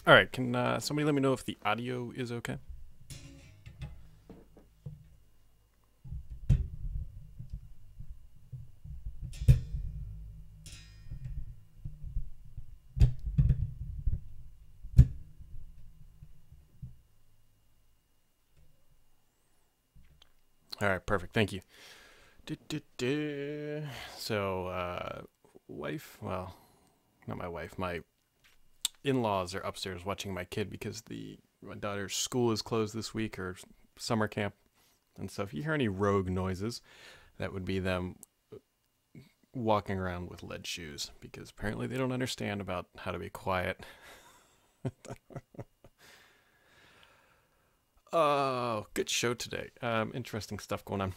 All right, can somebody let me know if the audio is okay? All right, perfect. Thank you. So, wife, well, not my wife, my in-laws are upstairs watching my kid because my daughter's school is closed this week or summer camp. And so if you hear any rogue noises, that would be them walking around with lead shoes because apparently they don't understand about how to be quiet. Oh, good show today. Interesting stuff going on.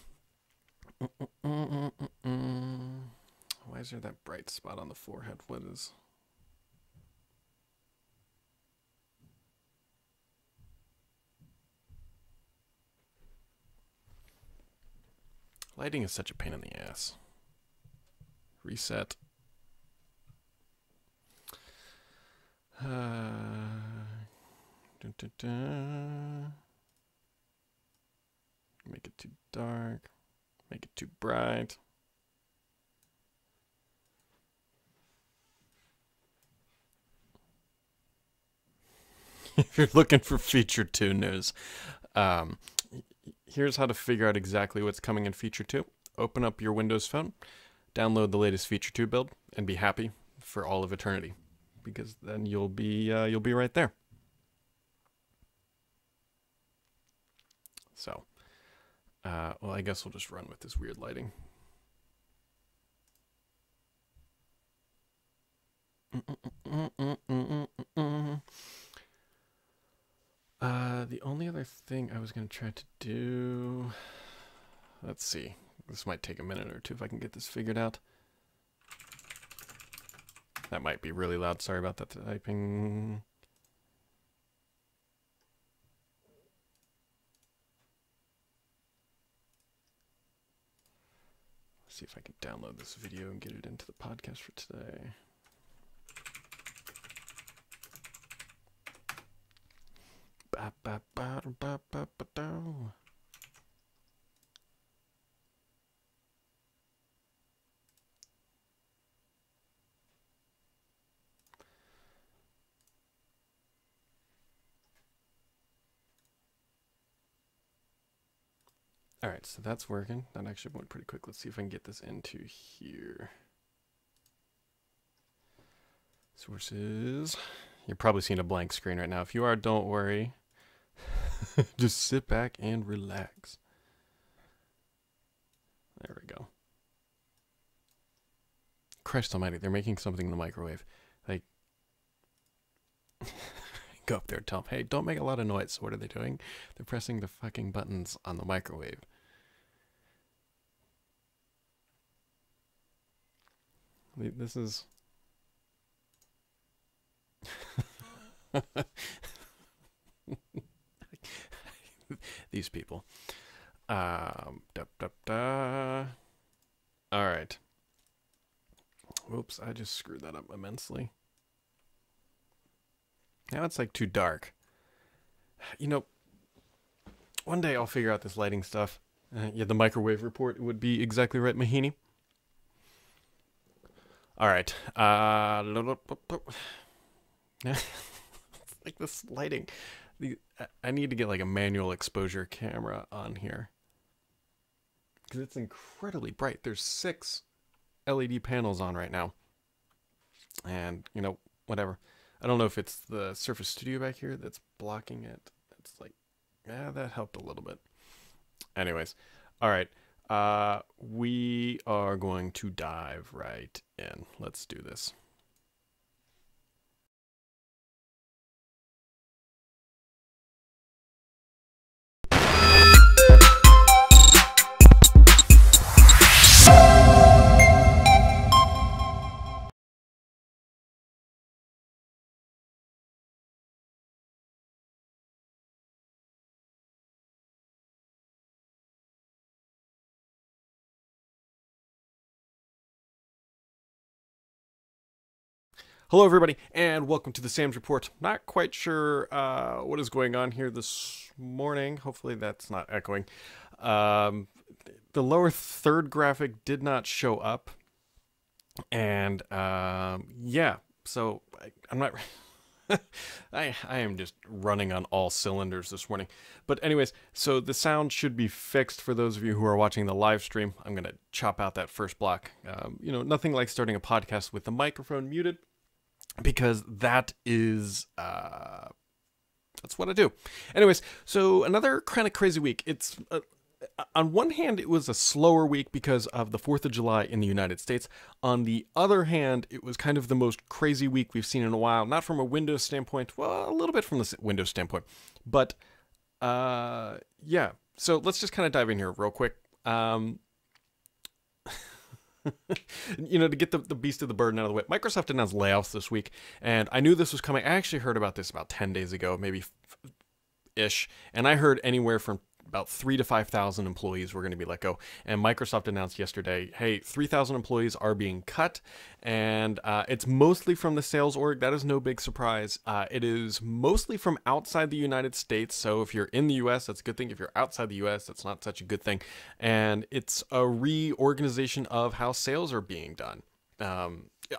Why is there that bright spot on the forehead? What is? Lighting is such a pain in the ass. Reset. Dun, dun, dun. Make it too dark. Make it too bright. If you're looking for feature 2 news, um, here's how to figure out exactly what's coming in feature 2. Open up your Windows phone, download the latest feature 2 build, and be happy for all of eternity, because then you'll be right there. So, well, I guess we'll just run with this weird lighting. The only other thing I was going to try to do... Let's see. This might take a minute or two if I can get this figured out. That might be really loud. Sorry about that typing. Let's see if I can download this video and get it into the podcast for today. Ba, ba, ba, ba, ba, ba, ba. All right, so that's working. That actually went pretty quick. Let's see if I can get this into here. Sources. You're probably seeing a blank screen right now. If you are, don't worry. Just sit back and relax. There we go. Christ almighty, they're making something in the microwave. Like, go up there and tell them, hey, don't make a lot of noise. So what are they doing? They're pressing the fucking buttons on the microwave. This is... These people. Da, da, da. All right. Whoops, I just screwed that up immensely. Now it's like too dark. You know, one day I'll figure out this lighting stuff. Yeah, the microwave report would be exactly right, Mahini. All right. Like this lighting. I need to get like a manual exposure camera on here because it's incredibly bright. There's 6 LED panels on right now, and you know, whatever. I don't know if it's the Surface Studio back here that's blocking it. It's like, yeah, that helped a little bit. Anyways, all right. We are going to dive right in. Let's do this. Hello, everybody, and welcome to the Sam's Report. Not quite sure what is going on here this morning. Hopefully that's not echoing. The lower third graphic did not show up. And yeah, so I'm not... I am just running on all cylinders this morning. But anyways, so the sound should be fixed for those of you who are watching the live stream. I'm going to chop out that first block. Nothing like starting a podcast with the microphone muted, because that is that's what I do. Anyways, so another kind of crazy week. It's on one hand, it was a slower week because of the 4th of July in the United States. On the other hand, it was kind of the most crazy week we've seen in a while. Not from a Windows standpoint, well, a little bit from the Windows standpoint, but yeah. So let's just kind of dive in here real quick. To get the beast of the burden out of the way, Microsoft announced layoffs this week, and I knew this was coming. I actually heard about this about 10 days ago, maybe ish, and I heard anywhere from about 3,000 to 5,000 employees were going to be let go. And Microsoft announced yesterday, hey, 3,000 employees are being cut, and it's mostly from the sales org. That is no big surprise. It is mostly from outside the United States. So if you're in the US, that's a good thing. If you're outside the US, that's not such a good thing. And it's a reorganization of how sales are being done.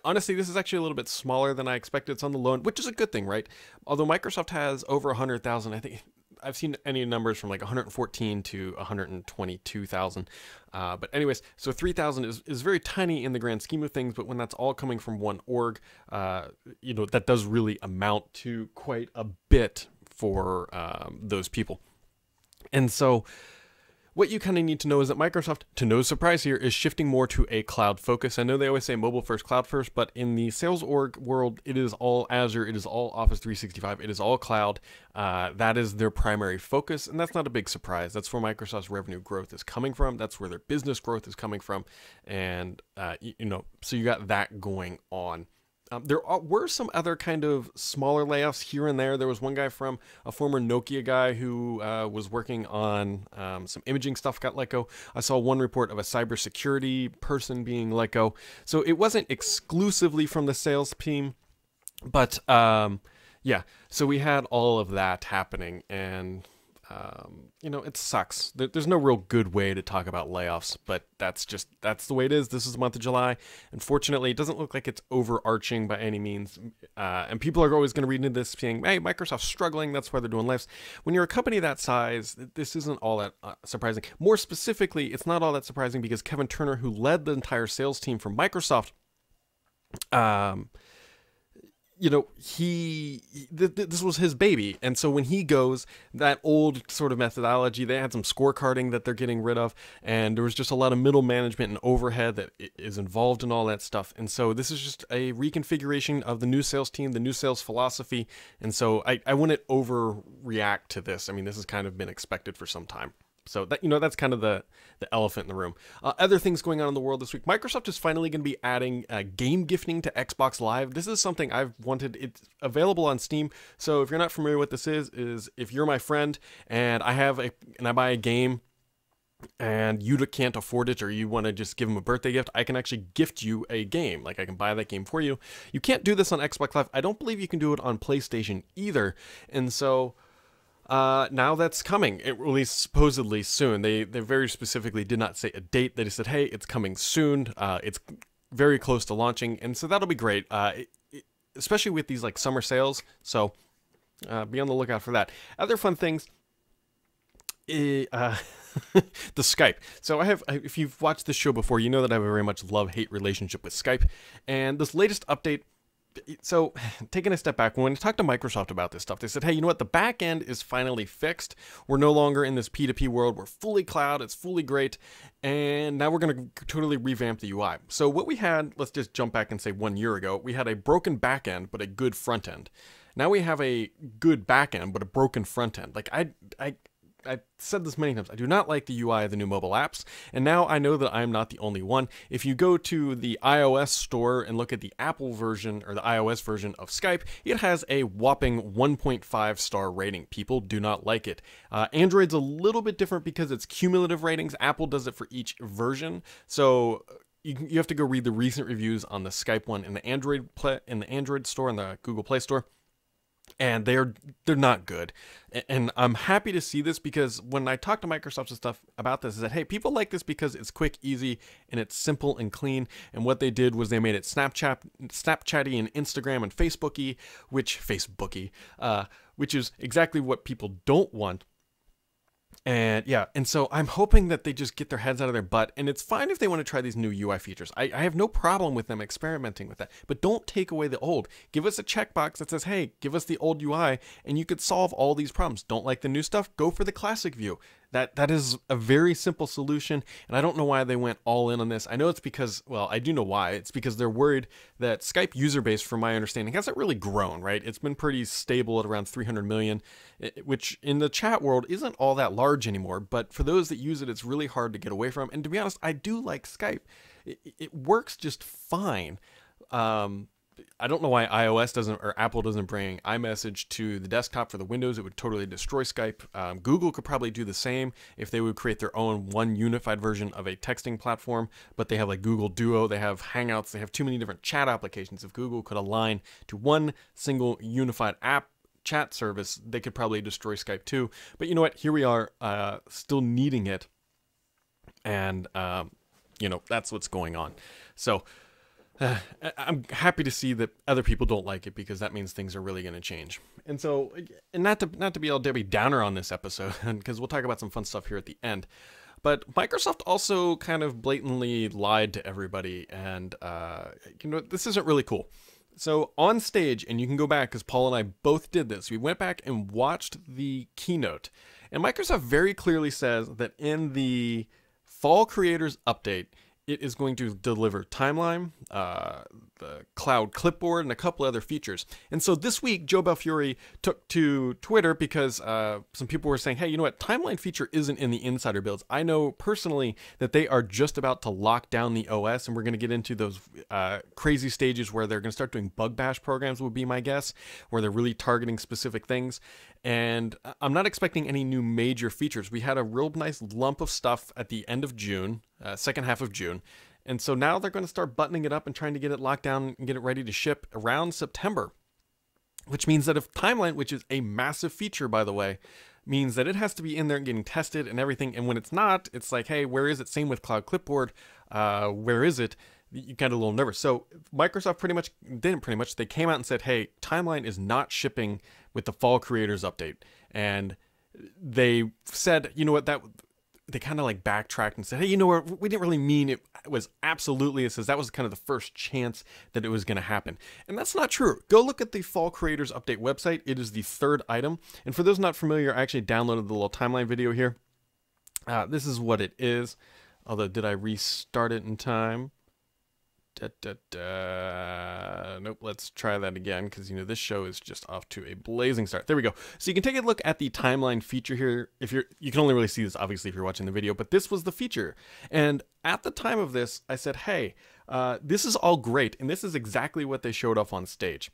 Honestly, this is actually a little bit smaller than I expected. It's on the low end, which is a good thing, right? Although Microsoft has over 100,000, I think I've seen any numbers from like 114 to 122,000. But anyways, so 3,000 is very tiny in the grand scheme of things, but when that's all coming from one org, that does really amount to quite a bit for those people. And so what you kind of need to know is that Microsoft, to no surprise here, is shifting more to a cloud focus. I know they always say mobile first, cloud first, but in the sales org world, it is all Azure, it is all Office 365, it is all cloud. That is their primary focus, and that's not a big surprise. That's where Microsoft's revenue growth is coming from. That's where their business growth is coming from, and so you got that going on. There were some other kind of smaller layoffs here and there. There was one guy from a former Nokia guy who was working on some imaging stuff got let go. I saw one report of a cybersecurity person being let go. So it wasn't exclusively from the sales team, but yeah. So we had all of that happening, and it sucks. There's no real good way to talk about layoffs, but that's the way it is. This is the month of July. Unfortunately, it doesn't look like it's overarching by any means. And people are always going to read into this saying, hey, Microsoft's struggling, that's why they're doing layoffs. When you're a company that size, this isn't all that surprising. More specifically, it's not all that surprising because Kevin Turner, who led the entire sales team from Microsoft, this was his baby. And so when he goes, that old sort of methodology, they had some scorecarding that they're getting rid of. And there was just a lot of middle management and overhead that is involved in all that stuff. And so this is just a reconfiguration of the new sales team, the new sales philosophy. And so I wouldn't overreact to this. I mean, this has kind of been expected for some time. So that that's kind of the elephant in the room. Other things going on in the world this week. Microsoft is finally going to be adding game gifting to Xbox Live. This is something I've wanted. It's available on Steam. So if you're not familiar with this is if you're my friend and I buy a game and you can't afford it, or you want to just give them a birthday gift, I can actually gift you a game. Like, I can buy that game for you. You can't do this on Xbox Live. I don't believe you can do it on PlayStation either. And so now that's coming. It released supposedly soon. They very specifically did not say a date. They just said, hey, it's coming soon. It's very close to launching, and so that'll be great, especially with these like summer sales. So be on the lookout for that. Other fun things. The Skype. So if you've watched this show before, you know that I have a very much love-hate relationship with Skype. And this latest update, so taking a step back, when I talked to Microsoft about this stuff, they said, hey, you know what? The back end is finally fixed. We're no longer in this P2P world. We're fully cloud. It's fully great. And now we're going to totally revamp the UI. So what we had, let's just jump back and say 1 year ago, we had a broken back end, but a good front end. Now we have a good back end, but a broken front end. Like I've said this many times, I do not like the UI of the new mobile apps, and now I know that I'm not the only one. If you go to the iOS store and look at the Apple version, or the iOS version of Skype, it has a whopping 1.5 star rating. People do not like it. Android's a little bit different because it's cumulative ratings. Apple does it for each version, so you have to go read the recent reviews on the Skype one in the Android store and the Google Play Store, and they're not good. And I'm happy to see this, because when I talk to Microsoft and stuff about this, is that, hey, people like this because it's quick, easy, and it's simple and clean. And what they did was they made it Snapchatty and Instagram and which is exactly what people don't want. And yeah, and so I'm hoping that they just get their heads out of their butt, and it's fine if they want to try these new UI features. I have no problem with them experimenting with that, but don't take away the old. Give us a checkbox that says, hey, give us the old UI, and you could solve all these problems. Don't like the new stuff? Go for the classic view. That is a very simple solution, and I don't know why they went all in on this. I know it's because, well, I do know why. It's because they're worried that Skype user base, from my understanding, hasn't really grown, right? It's been pretty stable at around 300 million, which in the chat world isn't all that large anymore, but for those that use it, it's really hard to get away from. And to be honest, I do like Skype. It works just fine. I don't know why iOS doesn't, or Apple doesn't bring iMessage to the desktop for the Windows. It would totally destroy Skype. Google could probably do the same if they would create their own one unified version of a texting platform, but they have like Google Duo, they have Hangouts, they have too many different chat applications. If Google could align to one single unified app chat service, they could probably destroy Skype too. But you know what? Here we are, still needing it. And, that's what's going on. So, I'm happy to see that other people don't like it, because that means things are really going to change. And so, and not to be all Debbie Downer on this episode, because we'll talk about some fun stuff here at the end, but Microsoft also kind of blatantly lied to everybody, and this isn't really cool. So on stage, and you can go back, because Paul and I both did this, we went back and watched the keynote, and Microsoft very clearly says that in the Fall Creators Update, it is going to deliver Timeline, the Cloud Clipboard, and a couple other features. And so this week, Joe Belfiore took to Twitter because some people were saying, hey, you know what? Timeline feature isn't in the insider builds. I know personally that they are just about to lock down the OS, and we're going to get into those crazy stages where they're going to start doing bug bash programs, would be my guess, where they're really targeting specific things. And I'm not expecting any new major features. We had a real nice lump of stuff at the end of June, second half of June. And so now they're going to start buttoning it up and trying to get it locked down and get it ready to ship around September. Which means that if Timeline, which is a massive feature, by the way, means that it has to be in there and getting tested and everything. And when it's not, it's like, hey, where is it? Same with Cloud Clipboard. Where is it? You get a little nervous. So Microsoft they came out and said, hey, Timeline is not shipping with the Fall Creators Update. And they said, you know what, they kind of like backtracked and said, hey, you know what, we didn't really mean it was absolutely, it says that was kind of the first chance that it was going to happen. And that's not true. Go look at the Fall Creators Update website. It is the third item. And for those not familiar, I actually downloaded the little timeline video here. This is what it is. Although, did I restart it in time? Nope, let's try that again, because this show is just off to a blazing start. There we go. So you can take a look at the timeline feature here. You can only really see this obviously if you're watching the video, but this was the feature. And at the time of this, I said, hey, this is all great, and this is exactly what they showed off on stage.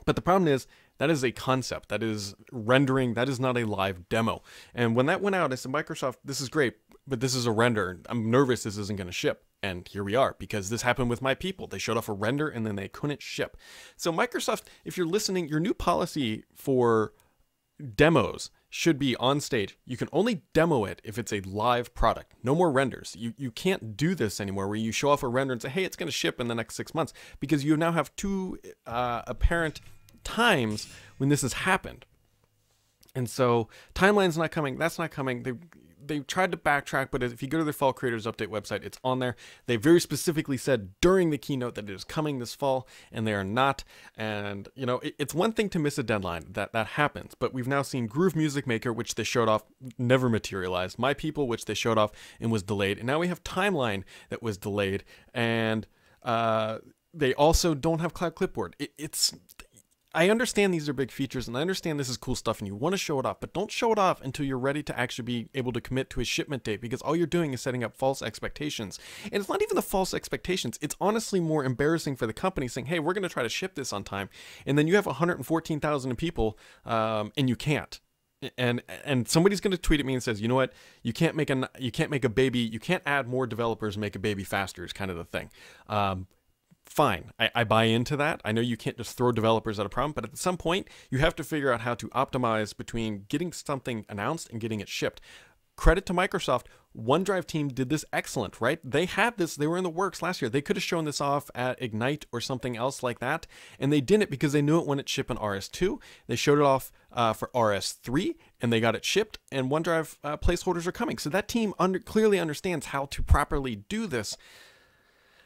But the problem is, that is a concept. That is rendering. That is not a live demo. And when that went out, I said, Microsoft, this is great, but this is a render. I'm nervous this isn't going to ship. And here we are, because this happened with my people. They showed off a render and then they couldn't ship. So Microsoft, if you're listening, your new policy for demos should be on stage. You can only demo it if it's a live product. No more renders. You can't do this anymore where you show off a render and say, hey, it's going to ship in the next 6 months, because you now have two apparent times when this has happened. And so Timeline's not coming. That's not coming. They tried to backtrack, but if you go to their Fall Creators Update website, it's on there. They very specifically said during the keynote that it is coming this fall, and they are not. And, it's one thing to miss a deadline. That happens. But we've now seen Groove Music Maker, which they showed off, never materialized. My People, which they showed off and was delayed. And now we have Timeline that was delayed. And they also don't have Cloud Clipboard. I understand these are big features, and I understand this is cool stuff and you want to show it off, but don't show it off until you're ready to actually be able to commit to a shipment date, because all you're doing is setting up false expectations. And it's not even the false expectations. It's honestly more embarrassing for the company saying, hey, we're going to try to ship this on time. And then you have 114,000 people and you can't. And somebody's going to tweet at me and says, you know what, you can't make a baby, you can't add more developers and make a baby faster is kind of the thing. Fine, I buy into that. I know you can't just throw developers at a problem, but at some point you have to figure out how to optimize between getting something announced and getting it shipped. Credit to Microsoft, OneDrive team did this excellent, right? They had this, they were in the works last year. They could have shown this off at Ignite or something else like that, and they didn't because they knew it when it shipped in RS2. They showed it off for RS3, and they got it shipped, and OneDrive placeholders are coming. So that team clearly understands how to properly do this.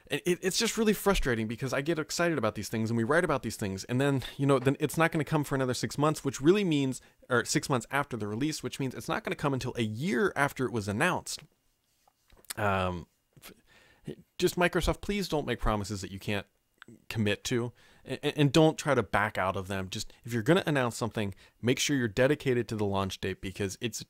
It's just really frustrating because I get excited about these things and we write about these things, and then, you know, then it's not going to come for another 6 months, which really means, or 6 months after the release, which means it's not going to come until a year after it was announced. Just Microsoft, please don't make promises that you can't commit to, and don't try to back out of them. Just, if you're going to announce something, make sure you're dedicated to the launch date, because it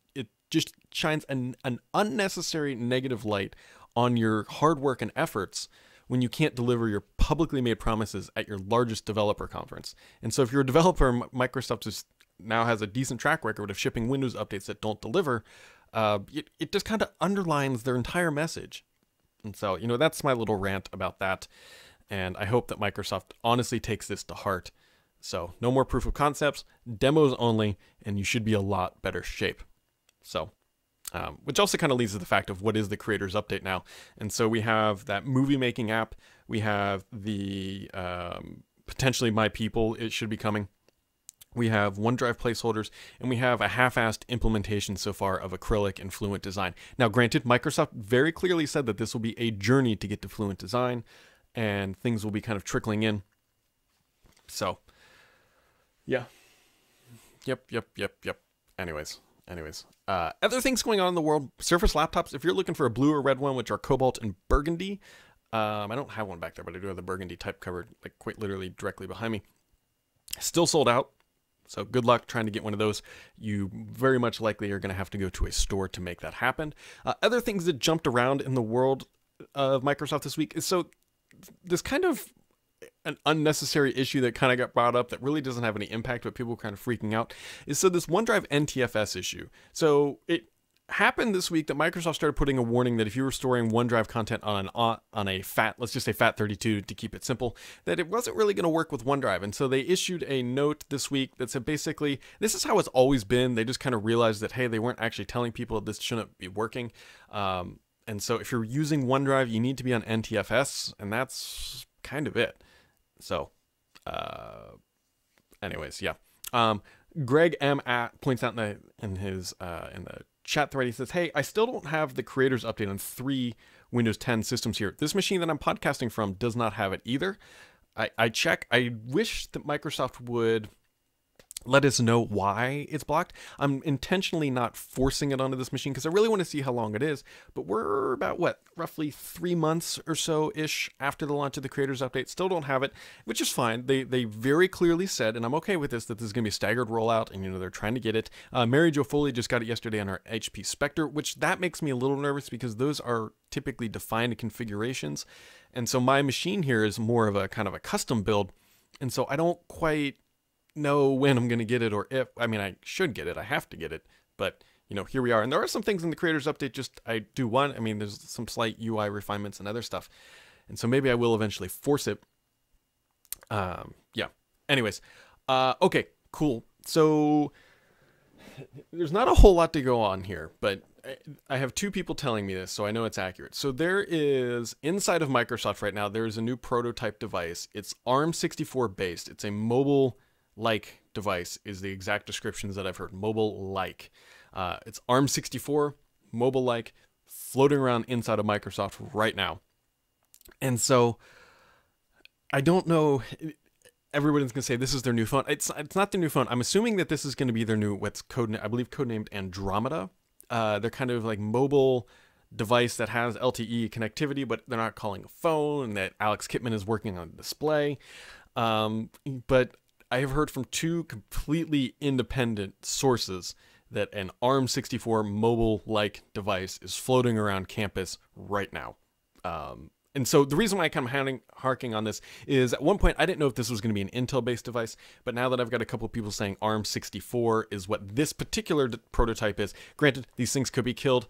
just shines an unnecessary negative light on your hard work and efforts when you can't deliver your publicly made promises at your largest developer conference. And so if you're a developer, Microsoft just now has a decent track record of shipping Windows updates that don't deliver. It just kind of underlines their entire message. And so, you know, that's my little rant about that. And I hope that Microsoft honestly takes this to heart. So no more proof of concepts, demos only, and you should be a lot better shape. So, which also kind of leads to the fact of what is the creators update now. And so we have that movie making app. We have the potentially My People, it should be coming. We have OneDrive placeholders, and we have a half-assed implementation so far of Acrylic and Fluent Design. Now, granted, Microsoft very clearly said that this will be a journey to get to Fluent Design, and things will be kind of trickling in. So, yeah. Yep. Anyways. Other things going on in the world. Surface laptops, if you're looking for a blue or red one, which are cobalt and burgundy. I don't have one back there, but I do have the burgundy type covered, like quite literally directly behind me. Still sold out. So good luck trying to get one of those. You very much likely are going to have to go to a store to make that happen. Other things that jumped around in the world of Microsoft this week is, so this kind of an unnecessary issue that kind of got brought up that really doesn't have any impact, but people were kind of freaking out, is so this OneDrive NTFS issue. So it happened this week that Microsoft started putting a warning that if you were storing OneDrive content on a FAT, let's just say FAT32 to keep it simple, that it wasn't really going to work with OneDrive. And so they issued a note this week that said basically, this is how it's always been. They just kind of realized that, hey, they weren't actually telling people this shouldn't be working. And so if you're using OneDrive, you need to be on NTFS, and that's kind of it. So, anyways, yeah. Greg M. points out in the chat thread, he says, hey, I still don't have the creators update on 3 Windows 10 systems here. This machine that I'm podcasting from does not have it either. I check. I wish that Microsoft would let us know why it's blocked. I'm intentionally not forcing it onto this machine because I really want to see how long it is. But we're about, what, roughly 3 months or so-ish after the launch of the Creators Update. Still don't have it, which is fine. They very clearly said, and I'm okay with this, that this is going to be a staggered rollout, and, you know, they're trying to get it. Mary Jo Foley just got it yesterday on our HP Spectre, which that makes me a little nervous because those are typically defined configurations. And so my machine here is more of a kind of a custom build. And so I don't quite know when I'm going to get it, or if. I mean, I should get it. I have to get it. But, you know, here we are. And there are some things in the Creators Update just I do want. I mean, there's some slight UI refinements and other stuff. And so maybe I will eventually force it. Yeah. Anyways. Okay, cool. So there's not a whole lot to go on here, but I have 2 people telling me this, so I know it's accurate. So there is, inside of Microsoft right now, there is a new prototype device. It's ARM64 based. It's a mobile-like device is the exact descriptions that I've heard. Mobile-like. It's ARM64, mobile-like, floating around inside of Microsoft right now. And so I don't know. Everybody's going to say this is their new phone. It's not their new phone. I'm assuming that this is going to be their new, I believe codenamed Andromeda. They're kind of like mobile device that has LTE connectivity, but they're not calling a phone, and that Alex Kipman is working on the display. But I have heard from 2 completely independent sources that an ARM64 mobile-like device is floating around campus right now. And so the reason why I kind of harking on this is at one point I didn't know if this was going to be an Intel-based device, but now that I've got a couple of people saying ARM64 is what this particular prototype is. Granted, these things could be killed.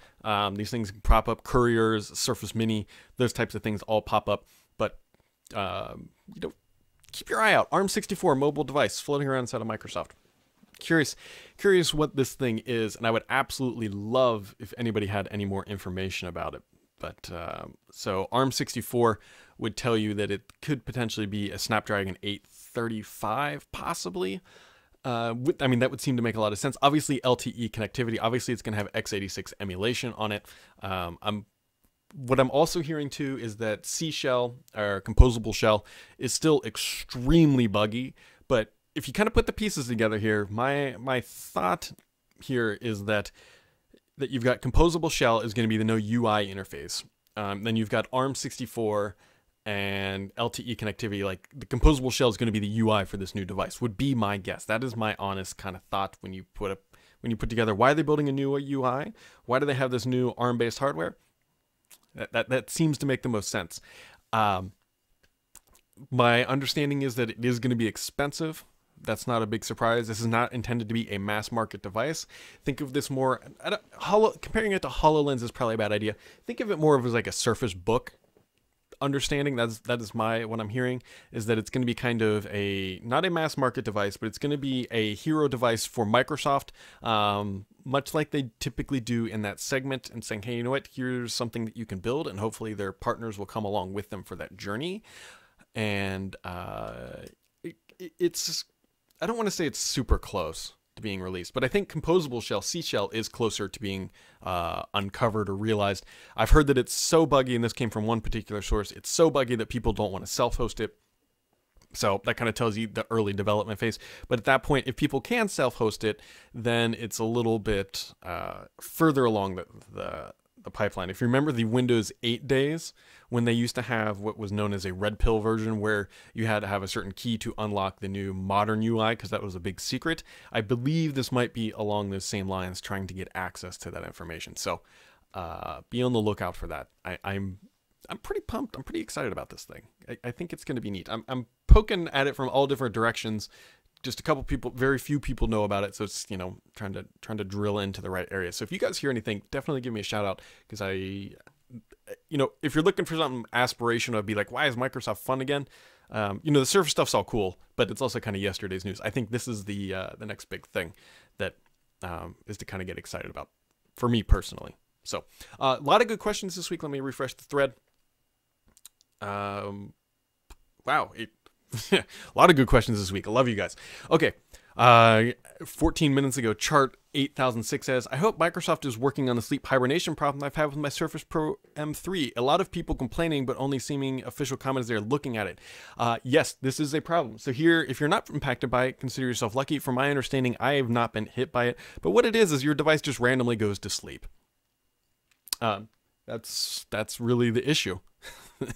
These things pop up, Couriers, Surface Mini, those types of things all pop up. But keep your eye out. ARM64 mobile device floating around inside of Microsoft. Curious what this thing is, and I would absolutely love if anybody had any more information about it. But so ARM64 would tell you that it could potentially be a Snapdragon 835, possibly. I mean, that would seem to make a lot of sense. Obviously, LTE connectivity. Obviously, it's going to have x86 emulation on it. What I'm also hearing too is that C shell or composable shell is still extremely buggy. But if you kind of put the pieces together here, my thought here is that you've got composable shell is going to be the no UI interface. Then you've got ARM64 and LTE connectivity. Like the composable shell is going to be the UI for this new device. Would be my guess. That is my honest kind of thought when you put together why are they building a new UI? Why do they have this new ARM-based hardware? That seems to make the most sense. My understanding is that it is going to be expensive. That's not a big surprise. This is not intended to be a mass market device. Think of this more, comparing it to HoloLens is probably a bad idea. Think of it more of as like a Surface Book understanding. That is what I'm hearing, is that it's going to be kind of not a mass market device, but it's going to be a hero device for Microsoft, much like they typically do in that segment, and saying, hey, you know what, here's something that you can build, and hopefully their partners will come along with them for that journey. And it's I don't want to say it's super close to being released, but I think composable shell, C shell, is closer to being uncovered or realized. I've heard that it's so buggy, and this came from one particular source, it's so buggy that people don't want to self-host it. So that kind of tells you the early development phase. But at that point, if people can self-host it, then it's a little bit further along the pipeline. If you remember the Windows 8 days, when they used to have what was known as a red pill version, where you had to have a certain key to unlock the new modern UI, because that was a big secret, I believe this might be along those same lines, trying to get access to that information. So be on the lookout for that. I'm pretty pumped. I'm pretty excited about this thing. I think it's going to be neat. I'm poking at it from all different directions. Just a couple people, very few people know about it, so it's, trying to drill into the right area. So if you guys hear anything, definitely give me a shout out, because if you're looking for something aspirational, I'd be like, why is Microsoft fun again? The Surface stuff's all cool, but it's also kind of yesterday's news. I think this is the next big thing that is to kind of get excited about for me personally. So a lot of good questions this week. Let me refresh the thread. Wow. A lot of good questions this week. I love you guys. Okay. 14 minutes ago, Chart 8006 says, I hope Microsoft is working on the sleep hibernation problem I've had with my Surface Pro M3. A lot of people complaining, but only seeming official comments they're looking at it. Yes, this is a problem. So here, if you're not impacted by it, consider yourself lucky. From my understanding, I have not been hit by it. But what it is your device just randomly goes to sleep. That's really the issue.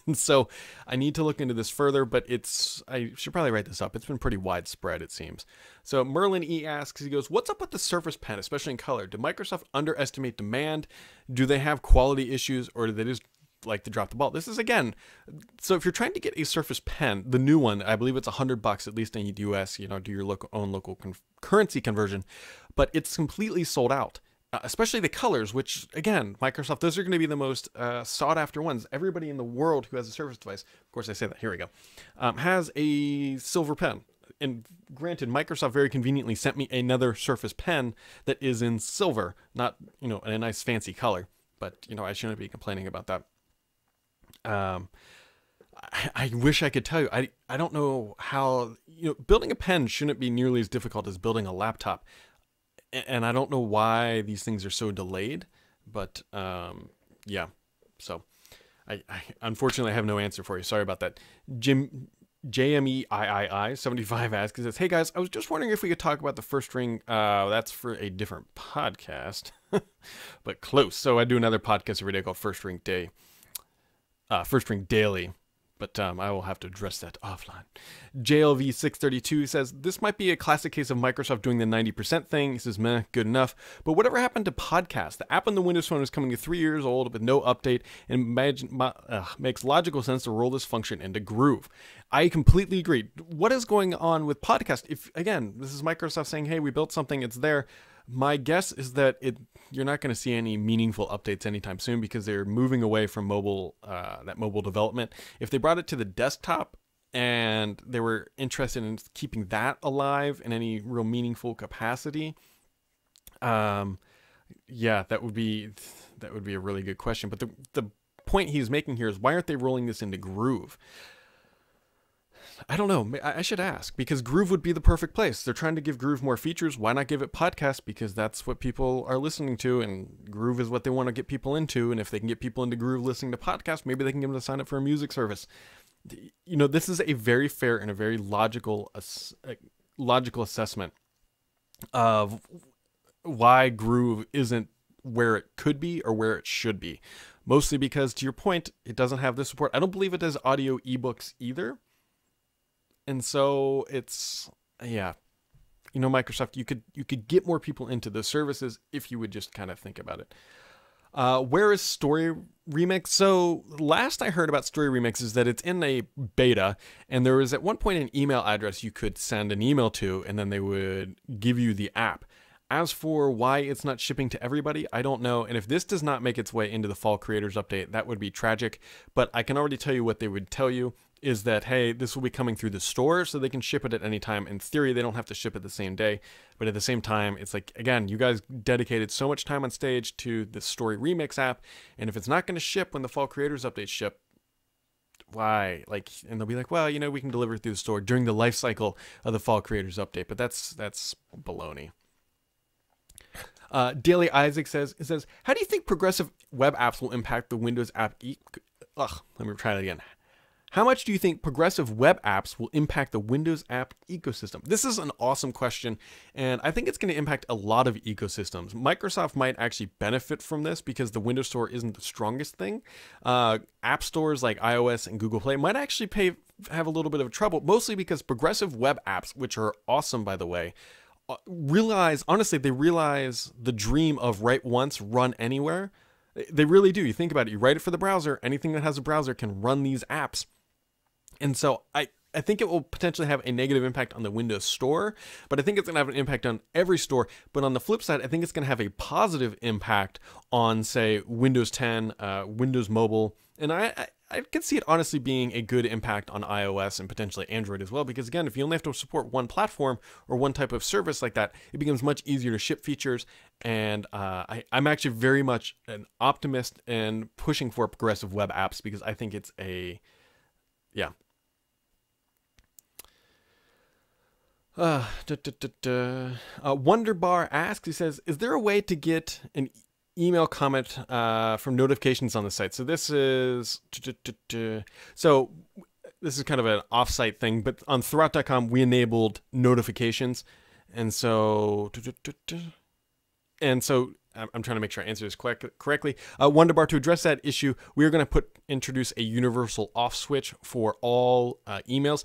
And so I need to look into this further, but I should probably write this up. It's been pretty widespread, it seems. So Merlin E asks, he goes, what's up with the Surface Pen, especially in color? Did Microsoft underestimate demand? Do they have quality issues, or do they just like to drop the ball? This is, again, so if you're trying to get a Surface Pen, the new one, I believe it's $100, at least in the US, do your own local currency conversion, but it's completely sold out. Especially the colors, which, again, Microsoft, those are going to be the most sought-after ones. Everybody in the world who has a Surface device, of course I say that, here we go, has a silver pen. And granted, Microsoft very conveniently sent me another Surface Pen that is in silver, not, a nice fancy color. But, I shouldn't be complaining about that. I wish I could tell you. I don't know how, building a pen shouldn't be nearly as difficult as building a laptop. And I don't know why these things are so delayed, but yeah. So I unfortunately have no answer for you. Sorry about that. JMEIII75 asks, he says, hey guys, I was just wondering if we could talk about the First Ring. That's for a different podcast, but close. So I do another podcast every day called First Ring Daily. but I will have to address that offline. JLV632 says, this might be a classic case of Microsoft doing the 90% thing. He says, meh, good enough. But whatever happened to podcast? The app on the Windows Phone is coming to 3 years old with no update, and makes logical sense to roll this function into Groove. I completely agree. What is going on with podcast? If, again, this is Microsoft saying, hey, we built something, it's there. My guess is that you're not going to see any meaningful updates anytime soon because they're moving away from mobile, that mobile development. If they brought it to the desktop and they were interested in keeping that alive in any real meaningful capacity, yeah, that would be a really good question. But the point he's making here is, why aren't they rolling this into Groove? I don't know. I should ask, because Groove would be the perfect place. They're trying to give Groove more features. Why not give it podcast? Because that's what people are listening to, and Groove is what they want to get people into. And if they can get people into Groove listening to podcasts, maybe they can get them to sign up for a music service. You know, this is a very fair and a very logical assessment of why Groove isn't where it could be or where it should be. Mostly because, to your point, it doesn't have the support. I don't believe it does audio ebooks either. And so it's, yeah, you know, Microsoft, you could get more people into the services if you would just kind of think about it. Where is Story Remix? So last I heard about Story Remix is that it's in a beta, and there was at one point an email address you could send an email to, and then they would give you the app. As for why it's not shipping to everybody, I don't know. And if this does not make its way into the Fall Creators Update, that would be tragic. But I can already tell you what they would tell you is that, hey, this will be coming through the store, so they can ship it at any time. In theory, they don't have to ship it the same day. But at the same time, it's like, again, you guys dedicated so much time on stage to the Story Remix app. And if it's not going to ship when the Fall Creators Update ship, why? Like, and they'll be like, well, you know, we can deliver it through the store during the life cycle of the Fall Creators Update. But that's baloney. Daily Isaac says, how do you think progressive web apps will impact the Windows app? Let me try that again. How much do you think progressive web apps will impact the Windows app ecosystem? This is an awesome question, and I think it's going to impact a lot of ecosystems. Microsoft might actually benefit from this because the Windows Store isn't the strongest thing. App stores like iOS and Google Play might actually have a little bit of trouble, mostly because progressive web apps, which are awesome, by the way, realize the dream of write once, run anywhere. They really do. You think about it. You write it for the browser. Anything that has a browser can run these apps. And so I think it will potentially have a negative impact on the Windows Store, but I think it's going to have an impact on every store. But on the flip side, I think it's going to have a positive impact on, say, Windows 10, Windows Mobile. And I could see it honestly being a good impact on iOS and potentially Android as well, because again, if you only have to support one platform or one type of service like that, it becomes much easier to ship features. And I'm actually very much an optimist and pushing for progressive web apps because I think it's yeah. Wonderbar asks, he says, is there a way to get an email comment from notifications on the site? So this is kind of an off-site thing, but on Thurrott.com we enabled notifications, and so I'm trying to make sure I answer this correctly. Wonderbar, to address that issue, we are going to introduce a universal off switch for all emails.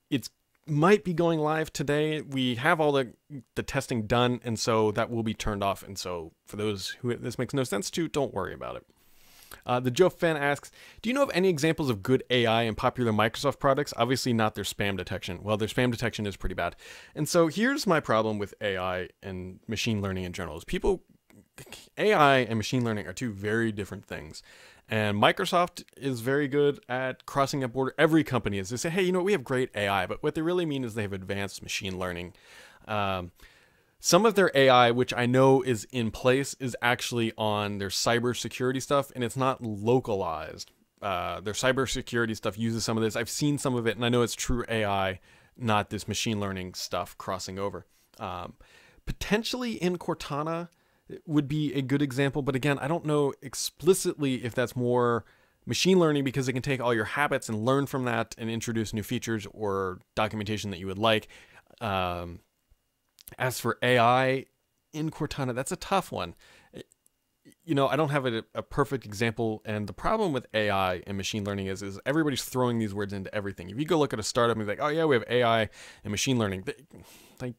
It's might be going live today. We have all the testing done, and so that will be turned off. And so for those who this makes no sense to, don't worry about it. The Joe Fan asks, do you know of any examples of good AI in popular Microsoft products? Obviously not their spam detection. Well, their spam detection is pretty bad. And so here's my problem with AI and machine learning in general. AI and machine learning are two very different things. And Microsoft is very good at crossing that border. Every company is. They say, hey, you know, we have great AI, but what they really mean is they have advanced machine learning. Some of their AI, which I know is in place, is actually on their cybersecurity stuff, and it's not localized. Their cybersecurity stuff uses some of this. I've seen some of it, and I know it's true AI, not this machine learning stuff crossing over. Potentially in Cortana would be a good example, but again, I don't know explicitly if that's more machine learning because it can take all your habits and learn from that and introduce new features or documentation that you would like. As for AI in Cortana, that's a tough one. I don't have a perfect example. And the problem with AI and machine learning is everybody's throwing these words into everything. If you go look at a startup and be like, oh yeah, we have AI and machine learning, like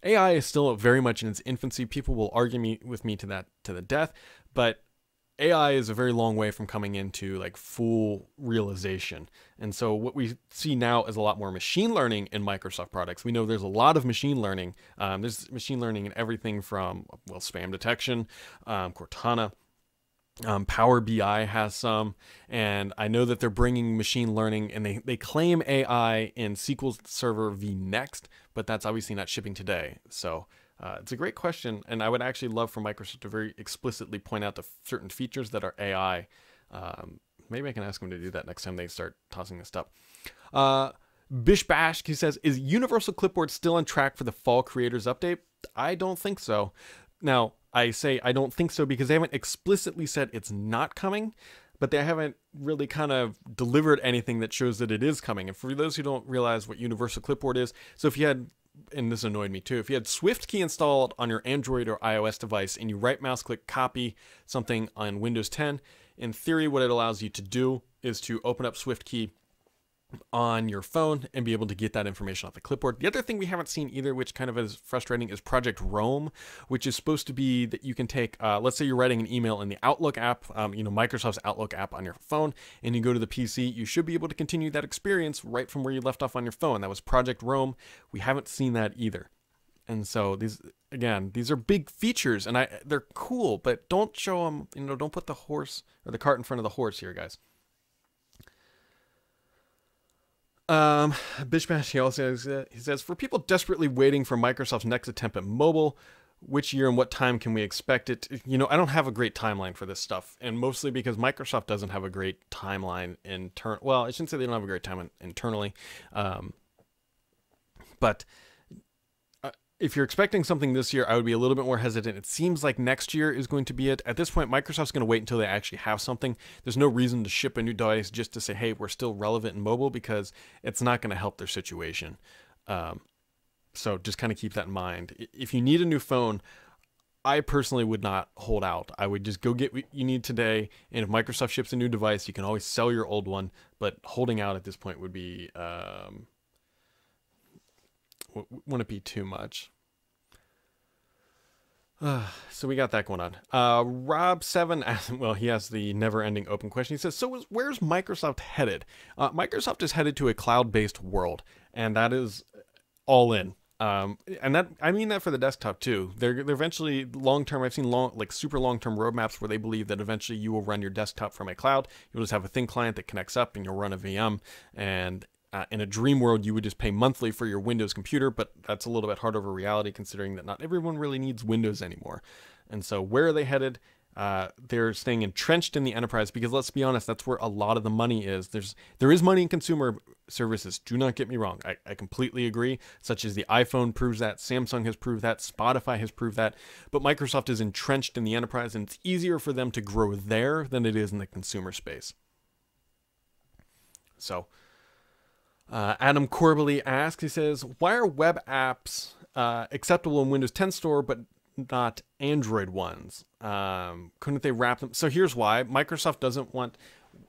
AI is still very much in its infancy. People will argue with me to the death, but AI is a very long way from coming into like full realization. And so what we see now is a lot more machine learning in Microsoft products. We know there's a lot of machine learning. There's machine learning in everything from, well, spam detection, Cortana. Power BI has some, and I know that they're bringing machine learning, and they claim AI in SQL Server v Next, but that's obviously not shipping today. So it's a great question, and I would actually love for Microsoft to very explicitly point out the certain features that are AI. Maybe I can ask them to do that next time they start tossing this up. Bish Bash, he says, is Universal Clipboard still on track for the fall creators update? I don't think so. Now, I say I don't think so because they haven't explicitly said it's not coming, but they haven't really kind of delivered anything that shows that it is coming. And for those who don't realize what Universal Clipboard is, so if you had, and this annoyed me too, if you had SwiftKey installed on your Android or iOS device and you right mouse click copy something on Windows 10, in theory what it allows you to do is to open up SwiftKey on your phone and be able to get that information off the clipboard. The other thing we haven't seen either, which kind of is frustrating, is Project Roam, which is supposed to be that you can take, let's say you're writing an email in the Outlook app, Microsoft's Outlook app on your phone, and you go to the PC, you should be able to continue that experience right from where you left off on your phone. That was Project Roam. We haven't seen that either. And so these are big features, and they're cool, but don't show them, don't put the horse or the cart in front of the horse here, guys. Bishmash, he says, for people desperately waiting for Microsoft's next attempt at mobile, which year and what time can we expect it? I don't have a great timeline for this stuff, and mostly because Microsoft doesn't have a great timeline well, I shouldn't say they don't have a great timeline internally, but if you're expecting something this year, I would be a little bit more hesitant. It seems like next year is going to be it. At this point, Microsoft's going to wait until they actually have something. There's no reason to ship a new device just to say, hey, we're still relevant in mobile, because it's not going to help their situation. So just kind of keep that in mind. If you need a new phone, I personally would not hold out. I would just go get what you need today. And if Microsoft ships a new device, you can always sell your old one. But holding out at this point would be... wouldn't be too much. So we got that going on. Rob7, well, he has the never-ending open question. He says, so where's Microsoft headed? Microsoft is headed to a cloud-based world, and that is all in. And that, I mean that for the desktop too. They're eventually long-term, I've seen super long-term roadmaps where they believe that eventually you will run your desktop from a cloud. You'll just have a thin client that connects up, and you'll run a VM, and in a dream world, you would just pay monthly for your Windows computer, but that's a little bit hard over reality considering that not everyone really needs Windows anymore. And so where are they headed? They're staying entrenched in the enterprise because, let's be honest, that's where a lot of the money is. There is money in consumer services. Do not get me wrong. I completely agree, such as the iPhone proves that, Samsung has proved that, Spotify has proved that, but Microsoft is entrenched in the enterprise, and it's easier for them to grow there than it is in the consumer space. So... Adam Corbally asks, he says, why are web apps acceptable in Windows 10 Store but not Android ones? Couldn't they wrap them? So here's why. Microsoft doesn't want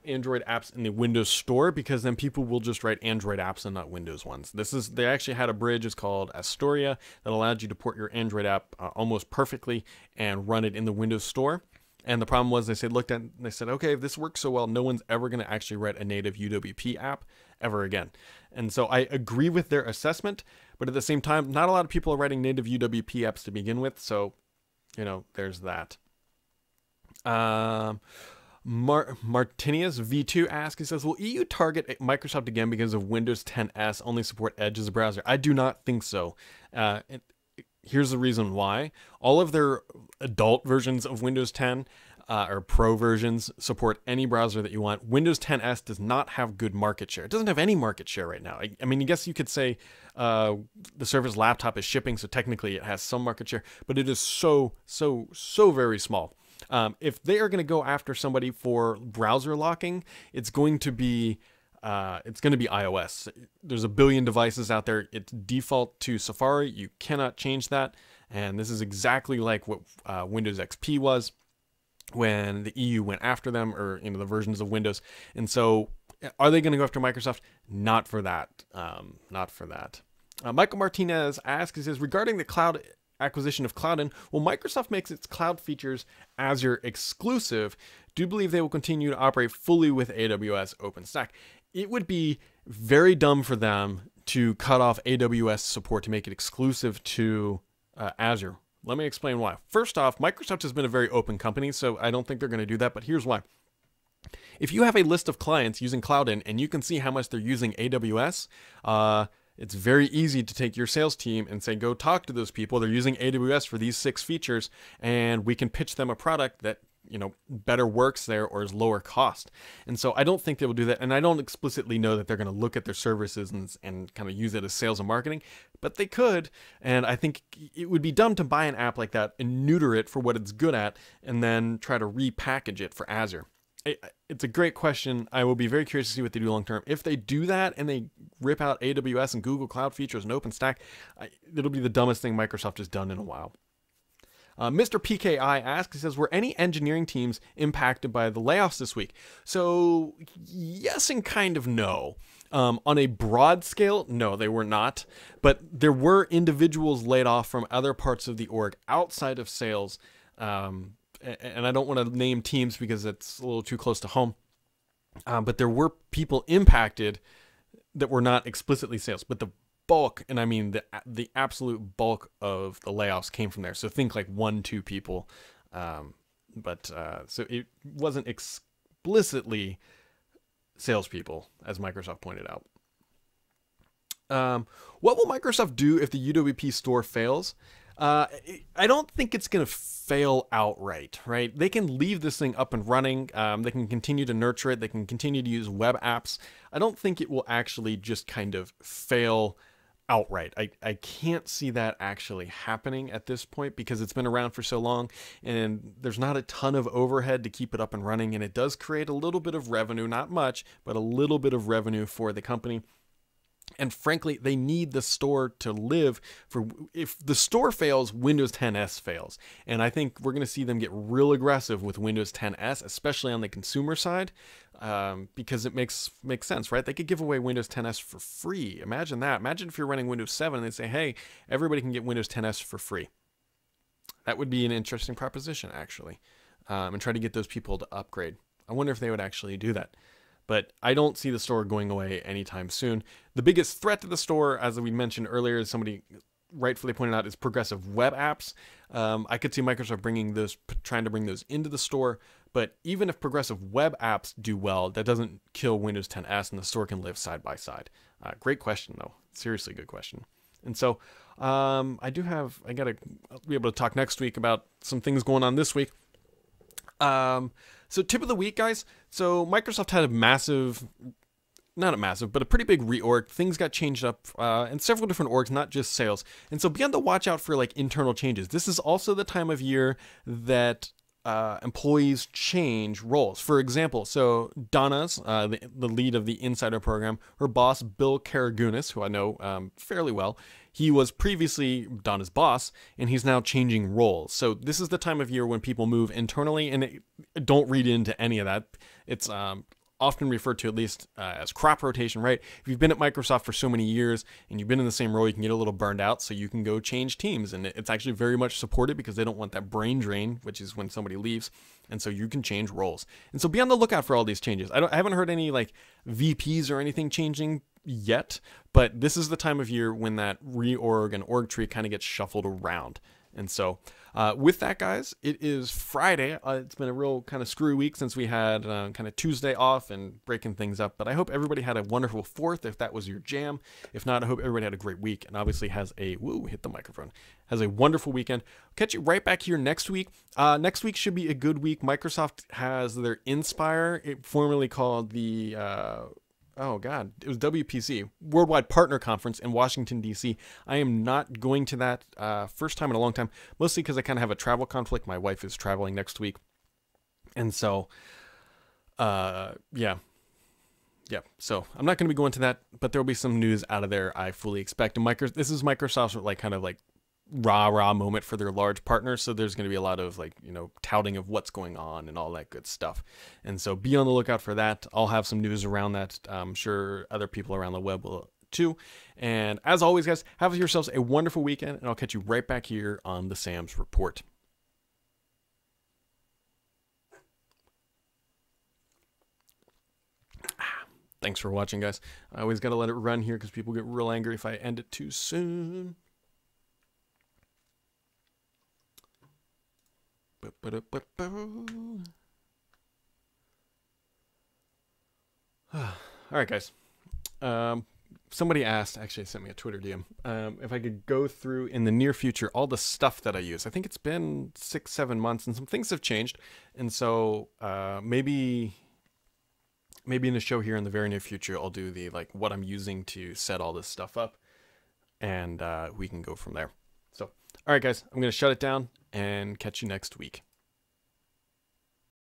Android apps in the Windows Store, because then people will just write Android apps and not Windows ones. They actually had a bridge, it's called Astoria, that allowed you to port your Android app almost perfectly and run it in the Windows Store. And the problem was they said, okay, if this works so well, no one's ever going to actually write a native UWP app ever again. And so I agree with their assessment, but at the same time, not a lot of people are writing native UWP apps to begin with. So, there's that. Martinius V2 asks, he says, will EU target Microsoft again because of Windows 10s only support Edge as a browser? I do not think so. Here's the reason why. All of their adult versions of Windows 10 or Pro versions support any browser that you want. Windows 10s does not have good market share. It doesn't have any market share right now. I mean, I guess you could say the Surface Laptop is shipping, so technically it has some market share, but it is so very small. If they are going to go after somebody for browser locking, it's going to be iOS. There's a billion devices out there. It's default to Safari. You cannot change that. And this is exactly like what Windows XP was. when the EU went after them, or the versions of Windows. And so, are they going to go after Microsoft? Not for that. Not for that. Michael Martinez asks, he says, regarding the cloud acquisition of Cloudin, will Microsoft make its cloud features Azure exclusive? Do you believe they will continue to operate fully with AWS OpenStack? It would be very dumb for them to cut off AWS support to make it exclusive to Azure. Let me explain why. First off, Microsoft has been a very open company, so I don't think they're going to do that, but here's why. If you have a list of clients using Cloudin and you can see how much they're using AWS, it's very easy to take your sales team and say, go talk to those people. They're using AWS for these 6 features, and we can pitch them a product that better works there or is lower cost. And so I don't think they will do that. And I don't explicitly know that they're going to look at their services and kind of use it as sales and marketing, but they could. And I think it would be dumb to buy an app like that and neuter it for what it's good at and then try to repackage it for Azure. It's a great question. I will be very curious to see what they do long term. If they do that and they rip out AWS and Google Cloud features and OpenStack, it'll be the dumbest thing Microsoft has done in a while. Mr. PKI asks, he says, were any engineering teams impacted by the layoffs this week? So yes and kind of no. On a broad scale, no, they were not. But there were individuals laid off from other parts of the org outside of sales. And I don't want to name teams because it's a little too close to home. But there were people impacted that were not explicitly sales. But the bulk, and I mean the absolute bulk of the layoffs came from there. So think like 1-2 people. So it wasn't explicitly salespeople, as Microsoft pointed out. What will Microsoft do if the UWP store fails? I don't think it's going to fail outright, right? They can leave this thing up and running. They can continue to nurture it. They can continue to use web apps. I don't think it will actually just kind of fail outright. I can't see that actually happening at this point because it's been around for so long and there's not a ton of overhead to keep it up and running. And it does create a little bit of revenue, not much, but a little bit of revenue for the company. And frankly, they need the store to live. If the store fails, Windows 10s fails. And I think we're going to see them get real aggressive with Windows 10s, especially on the consumer side, because it makes sense, right? They could give away Windows 10s for free. Imagine that. Imagine if you're running Windows 7 and they say, hey, everybody can get Windows 10s for free. That would be an interesting proposition, actually, and try to get those people to upgrade. I wonder if they would actually do that. But I don't see the store going away anytime soon. The biggest threat to the store, as we mentioned earlier, as somebody rightfully pointed out, is progressive web apps. I could see Microsoft trying to bring those into the store. But even if progressive web apps do well, that doesn't kill Windows 10s, and the store can live side by side. Great question, though. Seriously good question. And so I got to be able to talk next week about some things going on this week. So tip of the week, guys. So Microsoft had a pretty big reorg. Things got changed up in several different orgs, not just sales. And so be on the watch out for like internal changes. This is also the time of year that employees change roles. For example, so Donna's the lead of the Insider program, her boss, Bill Karagunis, who I know fairly well, he was previously Donna's boss, and he's now changing roles. So this is the time of year when people move internally, and don't read into any of that. It's often referred to, at least as crop rotation, right? If you've been at Microsoft for so many years and you've been in the same role, you can get a little burned out, so you can go change teams. And it's actually very much supported because they don't want that brain drain, which is when somebody leaves. And so you can change roles. And so be on the lookout for all these changes. I haven't heard any like VPs or anything changing yet, but this is the time of year when that reorg and org tree kind of gets shuffled around. And so with that, guys, it is Friday. It's been a real kind of screwy week since we had kind of Tuesday off and breaking things up. But I hope everybody had a wonderful 4th if that was your jam. If not, I hope everybody had a great week and obviously has a wonderful weekend. Catch you right back here next week. Next week should be a good week. Microsoft has their Inspire, formerly called the it was WPC, Worldwide Partner Conference in Washington, D.C. I am not going to that first time in a long time, mostly because I kind of have a travel conflict. My wife is traveling next week. And so, yeah. So I'm not going to be going to that, but there will be some news out of there, I fully expect. And this is Microsoft's rah moment for their large partners. So there's going to be a lot of like, touting of what's going on and all that good stuff. And so be on the lookout for that. I'll have some news around that. I'm sure other people around the web will too. And as always, guys, have yourselves a wonderful weekend, and I'll catch you right back here on the Sam's Report. Thanks for watching, guys. I always got to let it run here because people get real angry if I end it too soon. All right, guys. Somebody asked, actually sent me a Twitter DM, if I could go through in the near future all the stuff that I use. I think it's been 6-7 months and some things have changed. And so maybe in the show here in the very near future, I'll do the like what I'm using to set all this stuff up, and we can go from there. So, all right, guys, I'm going to shut it down and catch you next week.